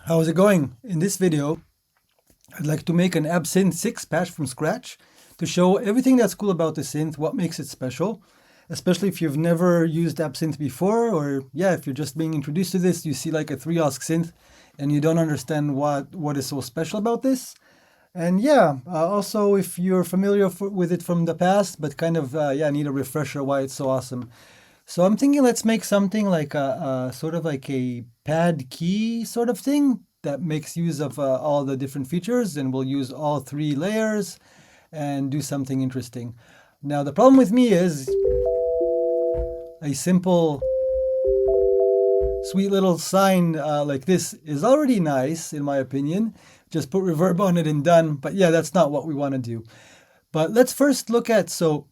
How's it going? In this video, I'd like to make an Absynth 6 patch from scratch to show everything that's cool about the synth, what makes it special, especially if you've never used Absynth before, or if you're just being introduced to this, you see like a 3-OSC synth and you don't understand what is so special about this. And also if you're familiar with it from the past, but kind of, need a refresher why it's so awesome. So I'm thinking let's make something like a sort of like a pad key sort of thing that makes use of all the different features, and we'll use all 3 layers and do something interesting. Now the problem with me is a simple sweet little sign like this is already nice in my opinion. Just put reverb on it and done. But yeah, that's not what we want to do. But let's first look at, so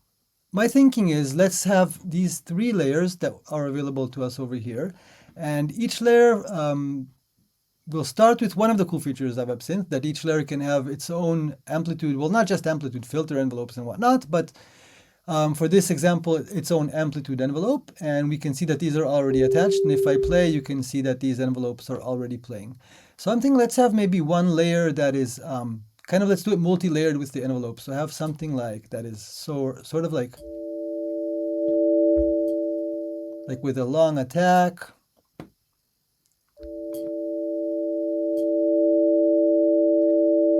my thinking is let's have these 3 layers that are available to us over here. And each layer will start with one of the cool features of Absynth, that each layer can have its own amplitude, well, not just amplitude, filter envelopes and whatnot, but for this example, its own amplitude envelope. And we can see that these are already attached. And if I play, you can see that these envelopes are already playing. So I'm thinking let's have maybe one layer that is let's do it multi-layered with the envelope. So I have something like that is sort of like with a long attack.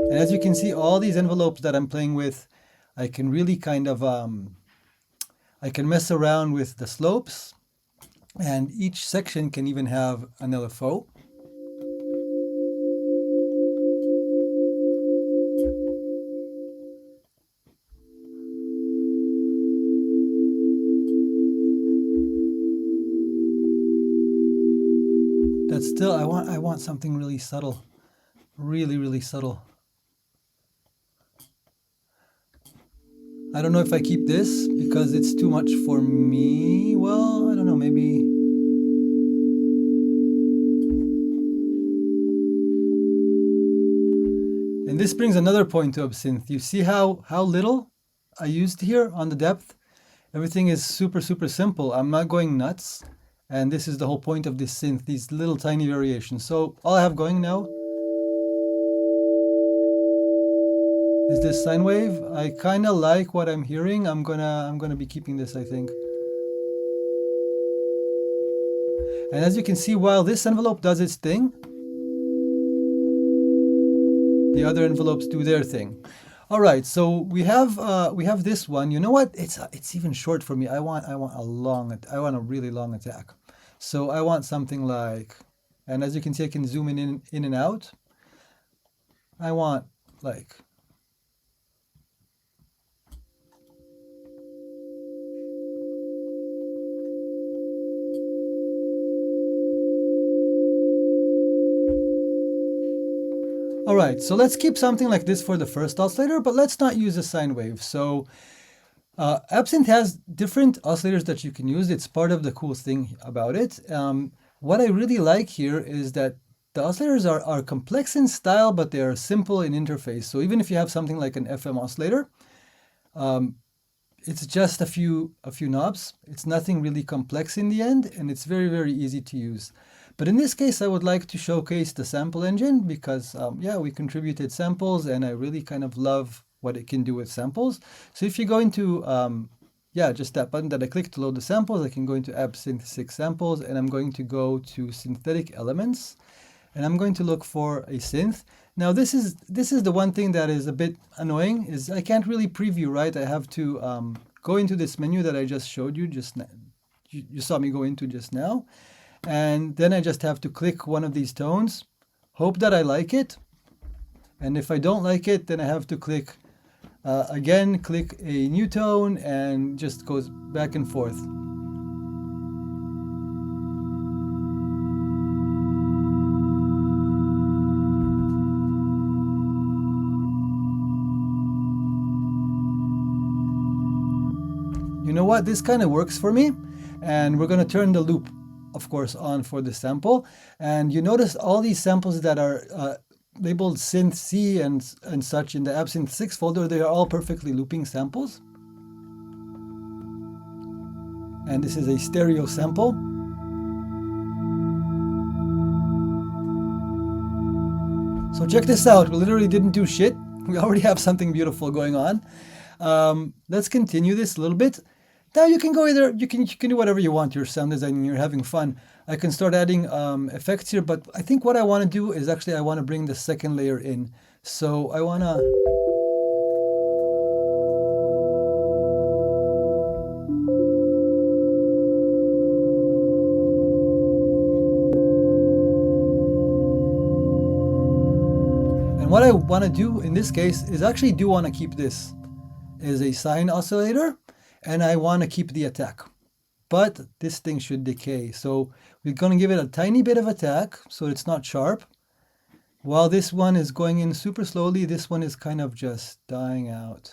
And as you can see, all these envelopes that I'm playing with, I can really kind of, I can mess around with the slopes, and each section can even have an LFO. That's still, I want something really subtle, really subtle. I don't know if I keep this because it's too much for me. Well, I don't know, maybe. And this brings another point to Absynth. You see how little I used here on the depth? Everything is super simple. I'm not going nuts. And this is the whole point of this synth, these little tiny variations. So all I have going now is this sine wave. I kind of like what I'm hearing. I'm gonna be keeping this, I think. And as you can see, while this envelope does its thing, the other envelopes do their thing. All right, so we have this one. You know what? It's even short for me. I want a really long attack. So I want something like, and as you can see, I can zoom in and out. I want like, all right, so let's keep something like this for the first oscillator, but let's not use a sine wave. So Absynth has different oscillators that you can use. It's part of the cool thing about it. What I really like here is that the oscillators are complex in style, but they are simple in interface. So even if you have something like an FM oscillator, it's just a few knobs. It's nothing really complex in the end, and it's very easy to use. But in this case, I would like to showcase the sample engine because, we contributed samples, and I really kind of love what it can do with samples. So if you go into, just that button that I clicked to load the samples, I can go into Absynth 6 samples, and I'm going to go to synthetic elements, and I'm going to look for a synth. Now this is the one thing that is a bit annoying, is I can't really preview, right? I have to go into this menu that I just showed you just now. You saw me go into just now. And then I just have to click one of these tones, hope that I like it. And if I don't like it, then I have to click again, click a new tone, and just goes back and forth. You know what? This kind of works for me. And we're going to turn the loop, of course, on for the sample. And you notice all these samples that are labeled synth C and such in the Absynth 6 folder, they are all perfectly looping samples. And this is a stereo sample. So check this out. We literally didn't do shit. We already have something beautiful going on. Let's continue this a little bit. Now you can go either, you can do whatever you want. You're sound designing, you're having fun. I can start adding effects here, but I think what I want to do is actually I want to bring the second layer in. So I want to... And what I want to do in this case is actually do want to keep this as a sine oscillator, and I want to keep the attack. But this thing should decay. So we're going to give it a tiny bit of attack so it's not sharp. While this one is going in super slowly, this one is kind of just dying out.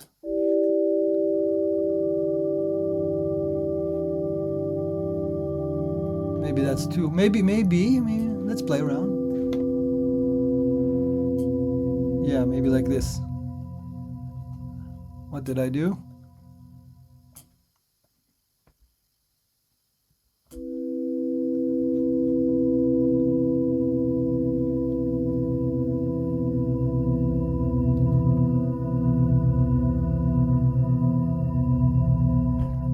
Maybe that's too, maybe, let's play around. Yeah, maybe like this. What did I do?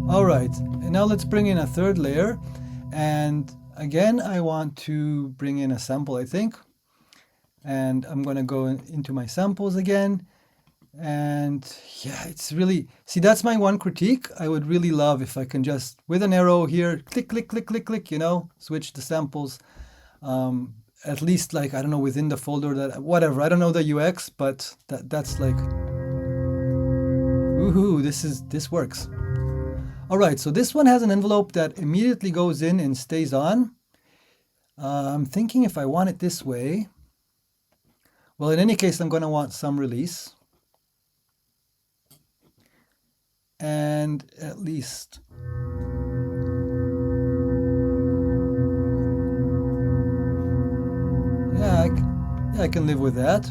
All right, and now let's bring in a third layer. And again, I want to bring in a sample, I think. And I'm going to go into my samples again. And yeah, it's really, see, that's my one critique. I would really love if I can just, with an arrow here, click, click, click, click, click, you know, switch the samples. At least like, I don't know, within the folder that, whatever, I don't know the UX, but that's like, woohoo, this works. All right, so this one has an envelope that immediately goes in and stays on. I'm thinking if I want it this way, well, in any case, I'm going to want some release. And at least, yeah, I can live with that.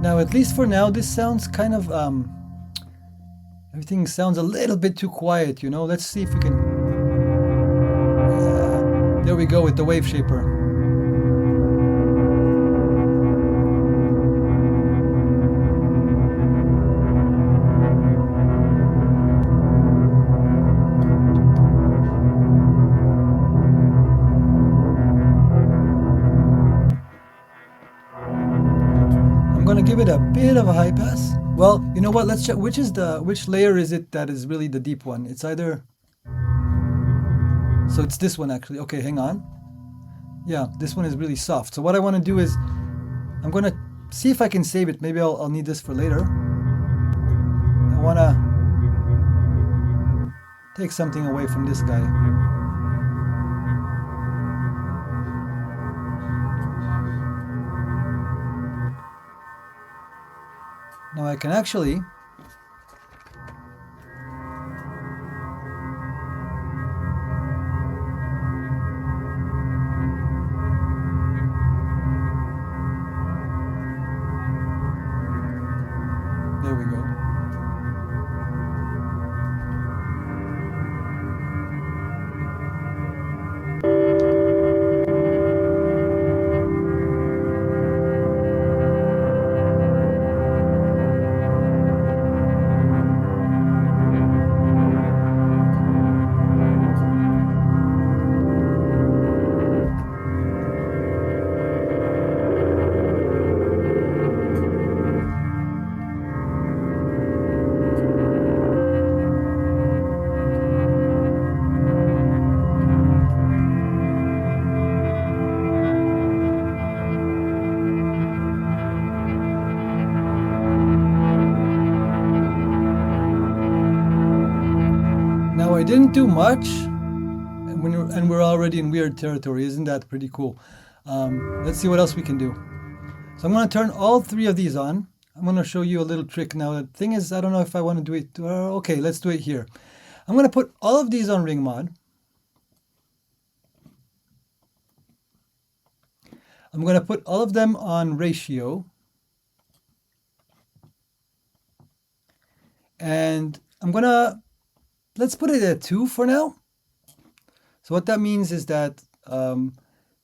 Now, at least for now, this sounds kind of, everything sounds a little bit too quiet, you know? Let's see if we can, there we go with the wave shaper. Give it a bit of a high pass. Well, you know what? Let's check which layer is it that is really the deep one. It's either, so it's this one actually. Okay, hang on. Yeah, this one is really soft. So what I want to do is I'm going to see if I can save it. Maybe I'll need this for later. I want to take something away from this guy. Now I can actually there we go. I didn't do much, and we're already in weird territory. Isn't that pretty cool? Let's see what else we can do. So I'm going to turn all three of these on. I'm going to show you a little trick. Now, the thing is, I don't know if I want to do it. Okay, let's do it here. I'm going to put all of these on ring mod. I'm going to put all of them on ratio. And let's put it at 2 for now. So what that means is that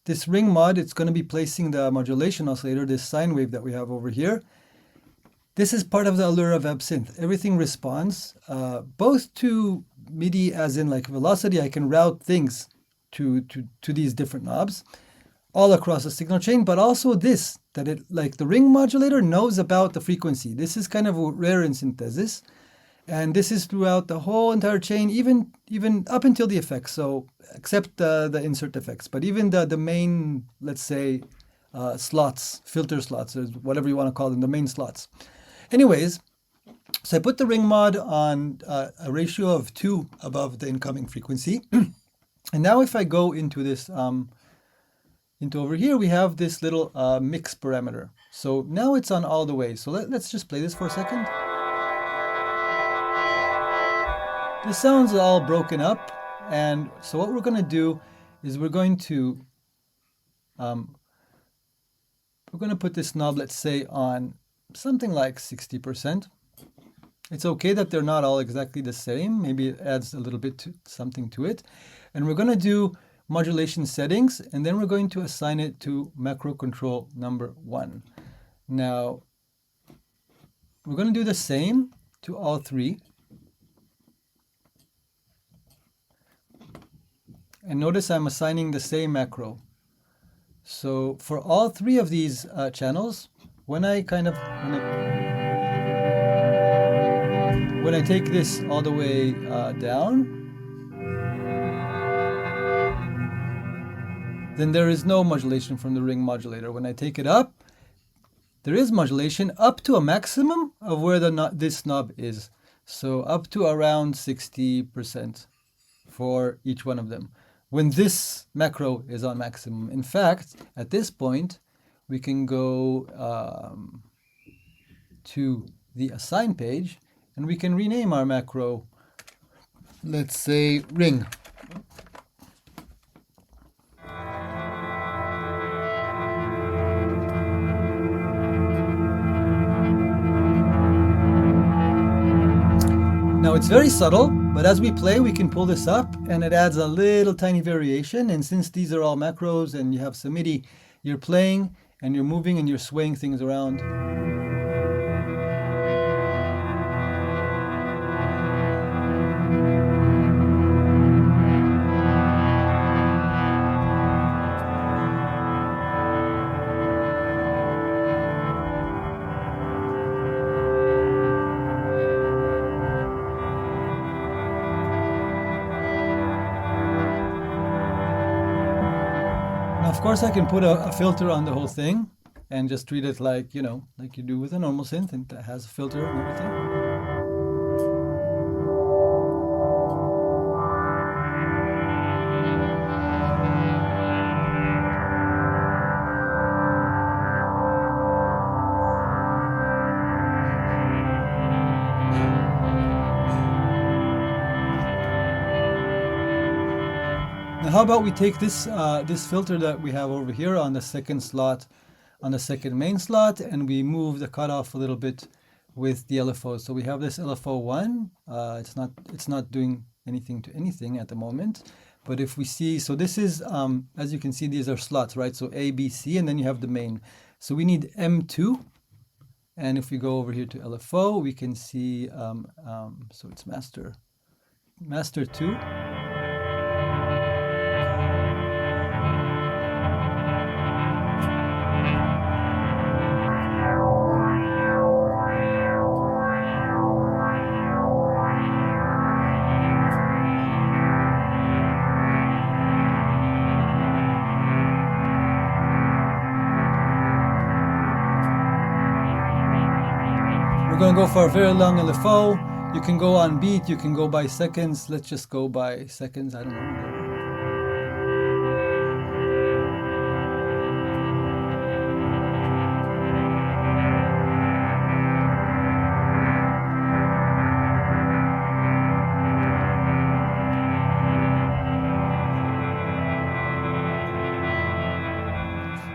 this ring mod, it's going to be placing the modulation oscillator, this sine wave that we have over here. This is part of the allure of Absynth. Everything responds both to MIDI, as in like velocity. I can route things to these different knobs all across the signal chain, but also this, that it, like the ring modulator knows about the frequency. This is kind of rare in synthesis. And this is throughout the whole entire chain, even up until the effects. So except the insert effects, but even the main, let's say, slots, filter slots, or whatever you want to call them, the main slots. Anyways, so I put the ring mod on a ratio of 2 above the incoming frequency. And now if I go into this, into over here, we have this little mix parameter. So now it's on all the way. So let's just play this for a second. The sounds are all broken up, and so what we're going to do is we're going to put this knob, let's say, on something like 60%. It's okay that they're not all exactly the same. Maybe it adds a little bit something to it. And we're going to do modulation settings, and then we're going to assign it to macro control number 1. Now, we're going to do the same to all 3. And notice I'm assigning the same macro. So for all 3 of these channels, when I take this all the way down, then there is no modulation from the ring modulator. When I take it up, there is modulation up to a maximum of where this knob is. So up to around 60% for each one of them, when this macro is on maximum. In fact, at this point, we can go to the assign page, and we can rename our macro, let's say ring. Now it's very subtle, but as we play, we can pull this up and it adds a little tiny variation. And since these are all macros and you have some MIDI, you're playing and you're moving and you're swaying things around. Of course, I can put a filter on the whole thing and just treat it like, you know, like you do with a normal synth, and it has a filter and everything. Now, how about we take this this filter that we have over here on the second slot, on the second main slot, and we move the cutoff a little bit with the LFO. So we have this LFO1. It's not doing anything to anything at the moment. But if we see, so this is, as you can see, these are slots, right? So A, B, C, and then you have the main. So we need M2. And if we go over here to LFO, we can see, so it's master 2. We're going to go for a very long LFO. You can go on beat, you can go by seconds. Let's just go by seconds, I don't know.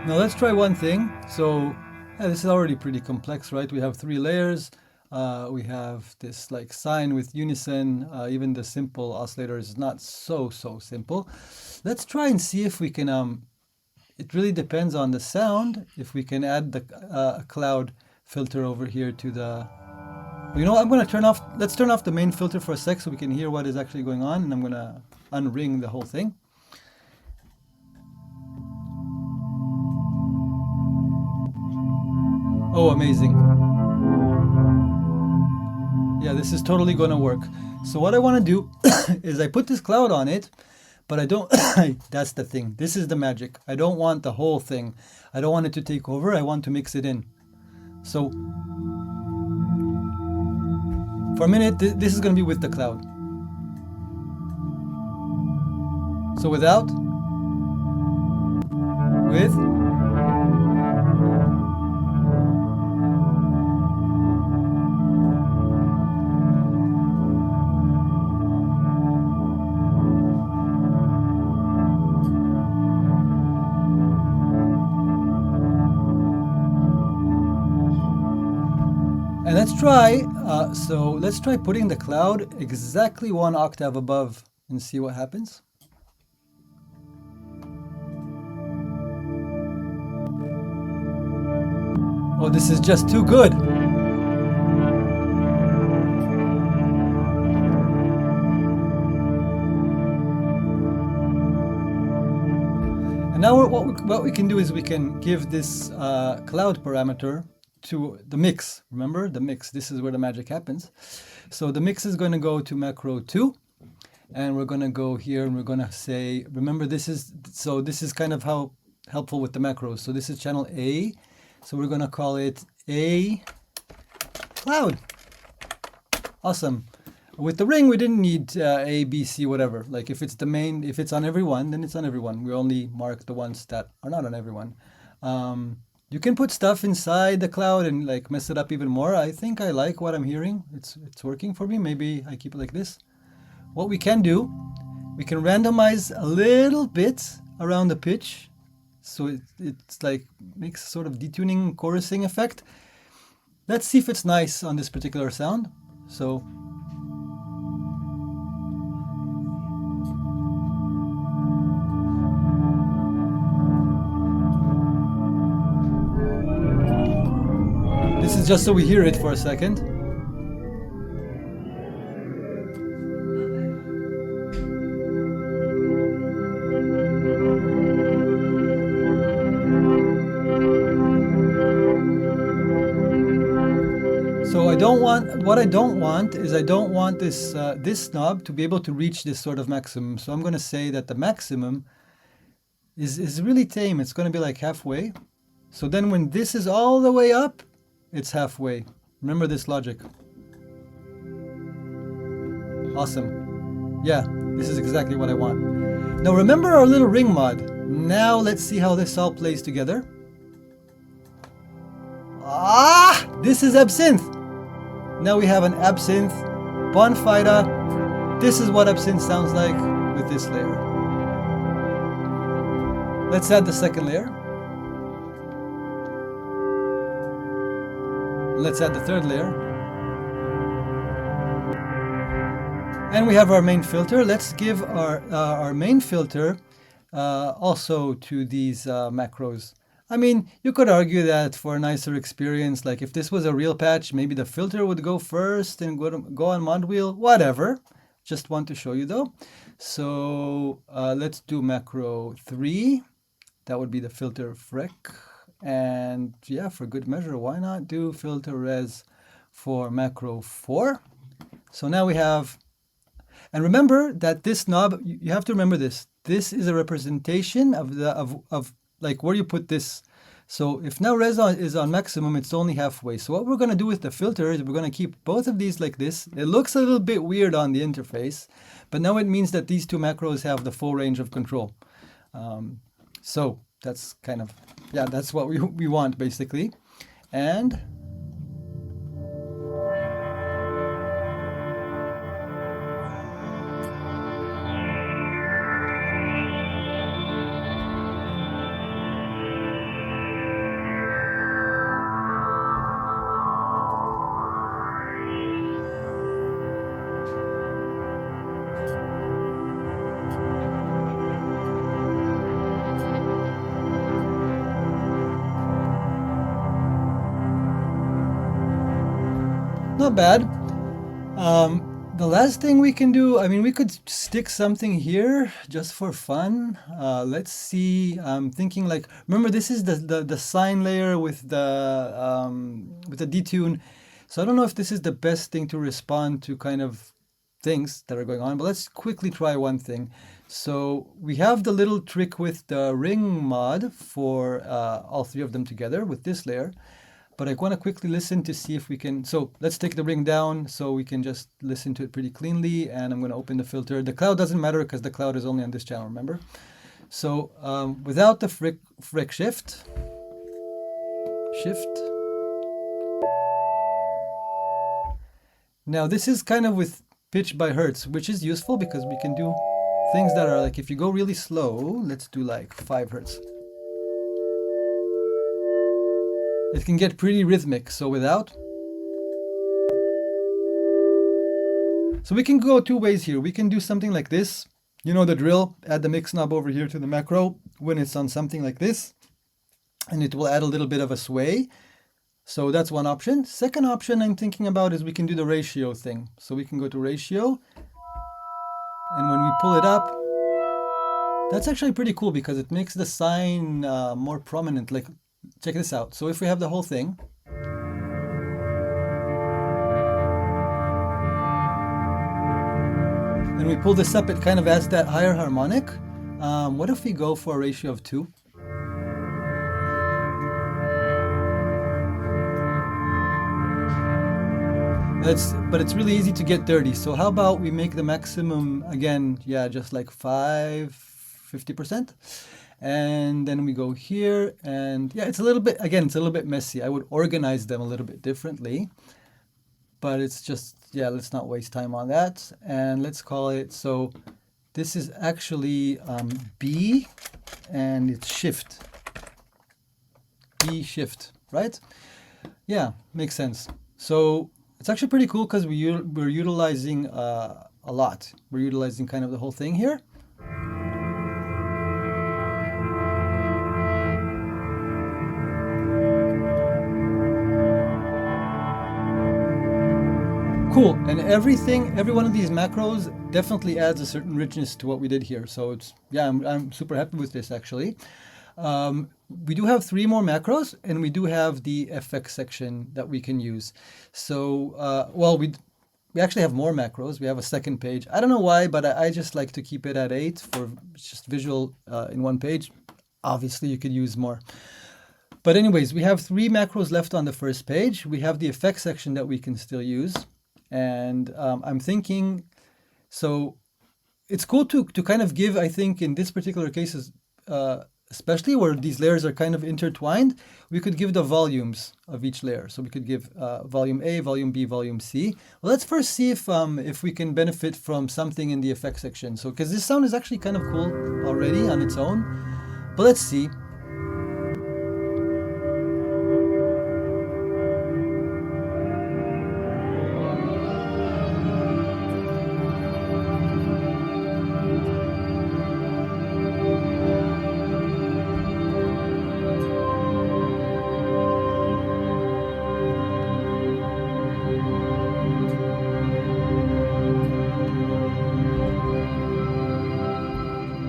Now let's try one thing. So this is already pretty complex, right? We have 3 layers. We have this like sine with unison. Even the simple oscillator is not so simple. Let's try and see if we can. It really depends on the sound. If we can add the cloud filter over here to the. You know, I'm going to turn off. Let's turn off the main filter for a sec so we can hear what is actually going on, and I'm going to unring the whole thing. Oh, amazing. Yeah, this is totally going to work. So what I want to do is I put this cloud on it, but I don't, that's the thing. This is the magic. I don't want the whole thing. I don't want it to take over. I want to mix it in. So for a minute, this is going to be with the cloud. So without, with, and let's try, let's try putting the cloud exactly 1 octave above and see what happens. Oh, this is just too good. And now what we can do is we can give this cloud parameter to the mix. Remember the mix, this is where the magic happens. So the mix is going to go to macro 2, and we're going to go here and we're going to say, remember this is kind of how helpful with the macros. So this is channel A, so we're going to call it A cloud. Awesome. With the ring we didn't need A, B, C, whatever. Like if it's the main, if it's on everyone, then it's on everyone. We only mark the ones that are not on everyone. You can put stuff inside the cloud and like mess it up even more. I think I like what I'm hearing. It's working for me. Maybe I keep it like this. What we can do, we can randomize a little bit around the pitch. So it's like makes sort of detuning chorusing effect. Let's see if it's nice on this particular sound. So this is just so we hear it for a second. So what I don't want is I don't want this this knob to be able to reach this sort of maximum. So I'm going to say that the maximum is really tame. It's going to be like halfway. So then when this is all the way up, it's halfway. Remember this logic. Awesome. Yeah, this is exactly what I want. Now remember our little ring mod. Now let's see how this all plays together. Ah, this is Absynth. Now we have an Absynth Bonfida. This is what Absynth sounds like with this layer. Let's add the second layer. Let's add the third layer. And we have our main filter. Let's give our main filter also to these macros. I mean, you could argue that for a nicer experience, like if this was a real patch, maybe the filter would go first and go on mod wheel, whatever. Just want to show you though. So let's do macro 3. That would be the filter frec. And yeah, for good measure, why not do filter res for macro 4? So now we have, and remember that this knob, you have to remember this. This is a representation of the of like where you put this. So if now res is on maximum, it's only halfway. So what we're going to do with the filter is we're going to keep both of these like this. It looks a little bit weird on the interface, but now it means that these two macros have the full range of control. So that's kind of, yeah, that's what we want basically. And Not bad. The last thing we can do, I mean, we could stick something here just for fun. Let's see. I'm thinking like, remember this is the sine layer with the detune. So I don't know if this is the best thing to respond to kind of things that are going on, but let's quickly try one thing. So we have the little trick with the ring mod for all three of them together with this layer. But I want to quickly listen to see if we can. So let's take the ring down so we can just listen to it pretty cleanly. And I'm going to open the filter. The cloud doesn't matter because the cloud is only on this channel, remember? So without the fric shift. Now this is kind of with pitch by hertz, which is useful because we can do things that are like, if you go really slow, let's do like 5 hertz. It can get pretty rhythmic, so without. So we can go two ways here. We can do something like this. You know the drill, add the mix knob over here to the macro when it's on something like this, and it will add a little bit of a sway. So that's one option. Second option I'm thinking about is we can do the ratio thing. So we can go to ratio, and when we pull it up, that's actually pretty cool because it makes the sine more prominent. Like, check this out. So if we have the whole thing, and we pull this up, it kind of adds that higher harmonic. What if we go for a ratio of 2? But it's really easy to get dirty. So how about we make the maximum again, yeah, just like 50%. And then we go here, and yeah, it's a little bit, again, it's a little bit messy. I would organize them a little bit differently, but it's just, yeah, let's not waste time on that. And let's call it, so this is actually B, and it's shift. B shift, right? Yeah, makes sense. So it's actually pretty cool because we're utilizing a lot. We're utilizing kind of the whole thing here. Cool, and every one of these macros definitely adds a certain richness to what we did here. So it's, yeah, I'm super happy with this actually. We do have 3 more macros, and we do have the FX section that we can use. So, well, we actually have more macros. We have a second page. I don't know why, but I just like to keep it at 8 for just visual in one page. Obviously, you could use more. But anyways, we have 3 macros left on the first page. We have the effects section that we can still use. And I'm thinking, so it's cool to kind of give, I think, in this particular case, especially where these layers are kind of intertwined, we could give the volumes of each layer. So we could give volume A, volume B, volume C. Well, let's first see if we can benefit from something in the effects section. So, because this sound is actually kind of cool already on its own, but let's see.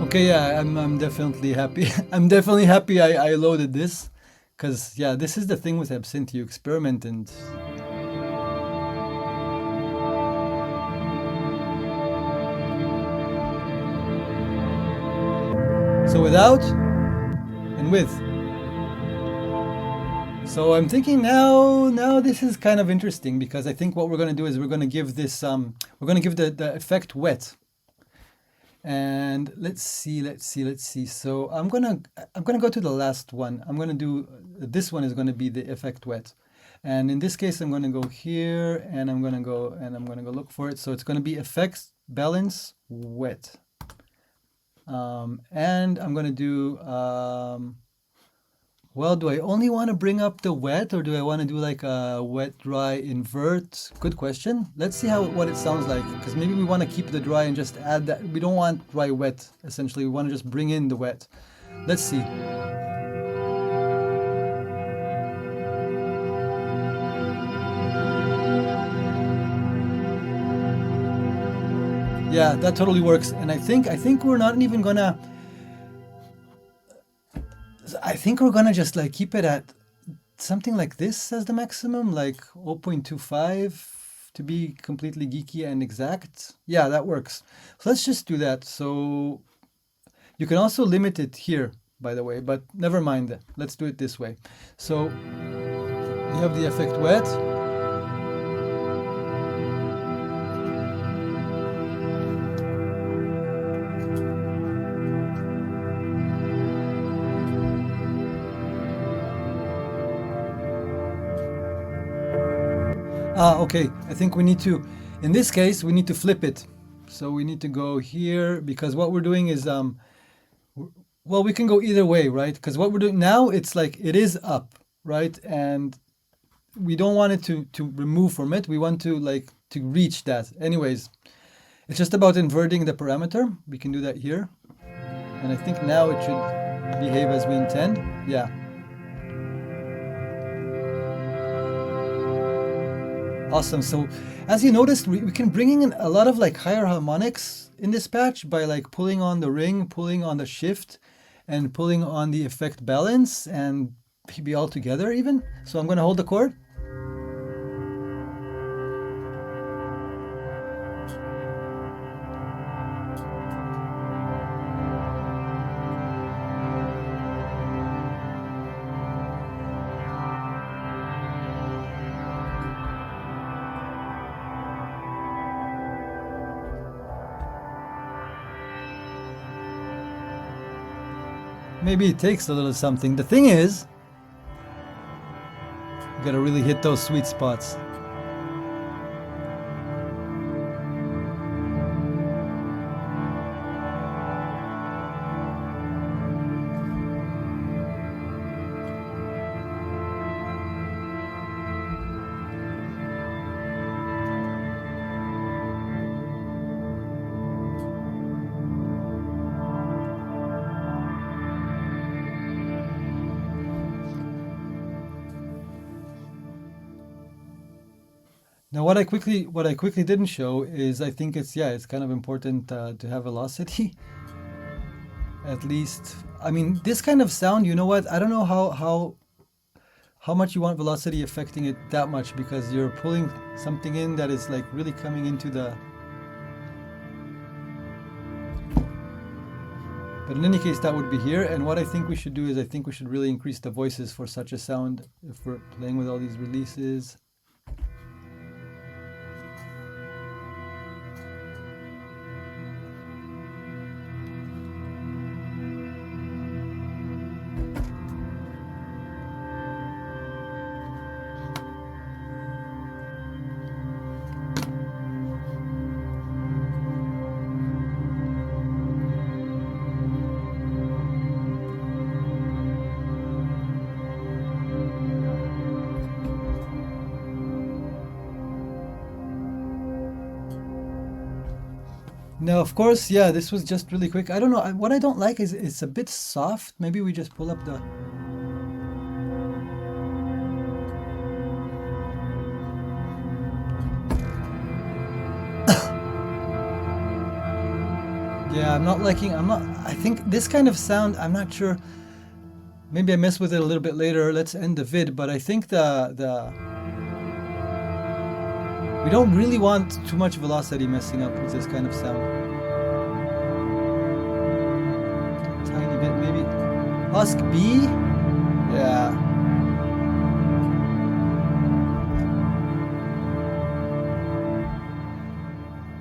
Okay, yeah, I'm definitely happy. I'm definitely happy I loaded this, because yeah, this is the thing with Absynth. You experiment and so without and with. So I'm thinking now this is kind of interesting, because I think what we're going to do is we're going to give this we're going to give the effect wet. And let's see. So I'm gonna go to the last one. I'm gonna do, this one is gonna be the effect wet. And in this case, I'm gonna go here, and I'm gonna go look for it. So it's gonna be effects balance wet. And I'm gonna do, well, do I only want to bring up the wet, or do I want to do like a wet, dry, invert? Good question. Let's see what it sounds like, because maybe we want to keep the dry and just add that. We don't want dry, wet, essentially. We want to just bring in the wet. Let's see. Yeah, that totally works. And I think we're not even gonna. I think we're gonna just like keep it at something like this as the maximum, like 0.25 to be completely geeky and exact. Yeah, that works. So let's just do that. So you can also limit it here, by the way, but never mind that. Let's do it this way. So you have the effect wet. Okay, I think we need to, in this case, we need to flip it. So we need to go here because what we're doing is, well, we can go either way, right? Because what we're doing now, it's like it is up, right? And we don't want it to remove from it. We want to like to reach that. Anyways, it's just about inverting the parameter. We can do that here. And I think now it should behave as we intend. Yeah. Awesome. So as you noticed, we can bring in a lot of like higher harmonics in this patch by like pulling on the ring, pulling on the shift, and pulling on the effect balance and maybe all together even. So I'm going to hold the chord. Maybe it takes a little something. The thing is, you gotta really hit those sweet spots. Now, what I quickly didn't show is I think it's kind of important to have velocity. At least, I mean, this kind of sound, you know what? I don't know how much you want velocity affecting it that much because you're pulling something in that is like really coming into the. But in any case, that would be here. And what I think we should do is I think we should really increase the voices for such a sound if we're playing with all these releases. Now, of course, yeah, this was just really quick. I don't know. What I don't like is it's a bit soft. Maybe we just pull up the. Yeah, I'm not. I think this kind of sound, I'm not sure. Maybe I mess with it a little bit later. Let's end the vid. But I think we don't really want too much velocity messing up with this kind of sound. Tiny bit, maybe. Husk B? Yeah.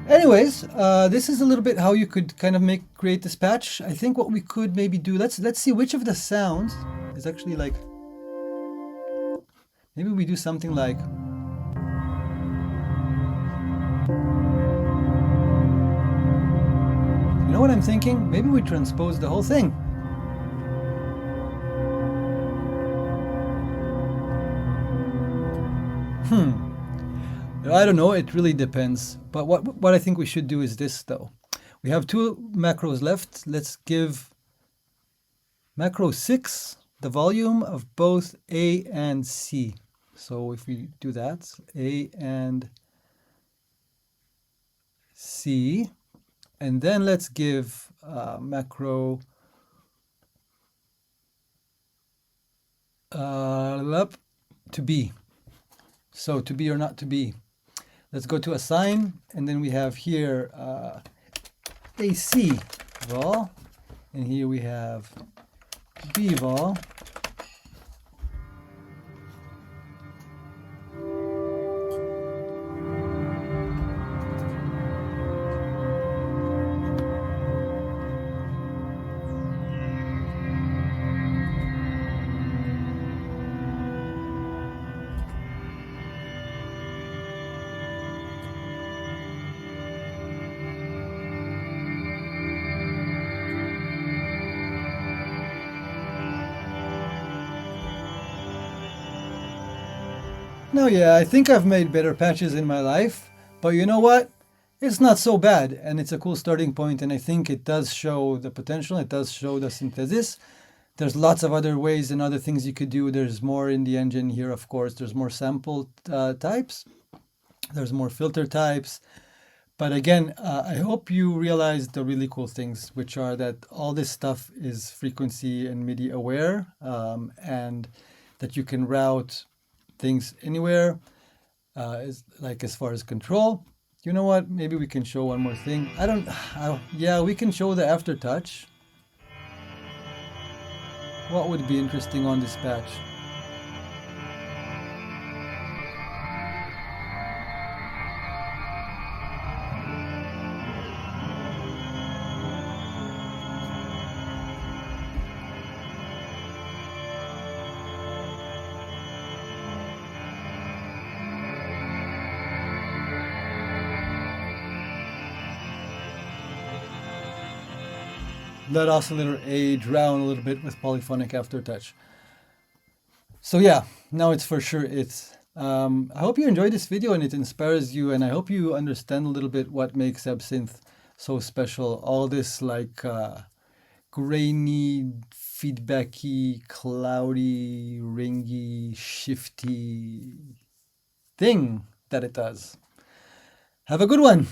Anyways, this is a little bit how you could kind of create this patch. I think what we could maybe do, let's see which of the sounds is actually like, maybe we do something like, you know what I'm thinking? Maybe we transpose the whole thing. I don't know, it really depends. But what I think we should do is this though. We have two macros left. Let's give macro 6 the volume of both A and C. So if we do that, A and C, And then let's give macro to be. So to be or not to be. Let's go to assign, and then we have here AC vol, and here we have B vol. Now, yeah, I think I've made better patches in my life, but you know what? It's not so bad, and it's a cool starting point, and I think it does show the potential, it does show the synthesis. There's lots of other ways and other things you could do. There's more in the engine here, of course. There's more sample types. There's more filter types. But again, I hope you realize the really cool things, which are that all this stuff is frequency and MIDI aware, and that you can route things anywhere, as far as control. You know what? Maybe we can show one more thing. Yeah, we can show the aftertouch. What would be interesting on this patch? Let oscillator A drown a little bit with polyphonic aftertouch. So yeah, now it's for sure it's. I hope you enjoyed this video and it inspires you, and I hope you understand a little bit what makes Absynth so special. All this grainy, feedbacky, cloudy, ringy, shifty thing that it does. Have a good one.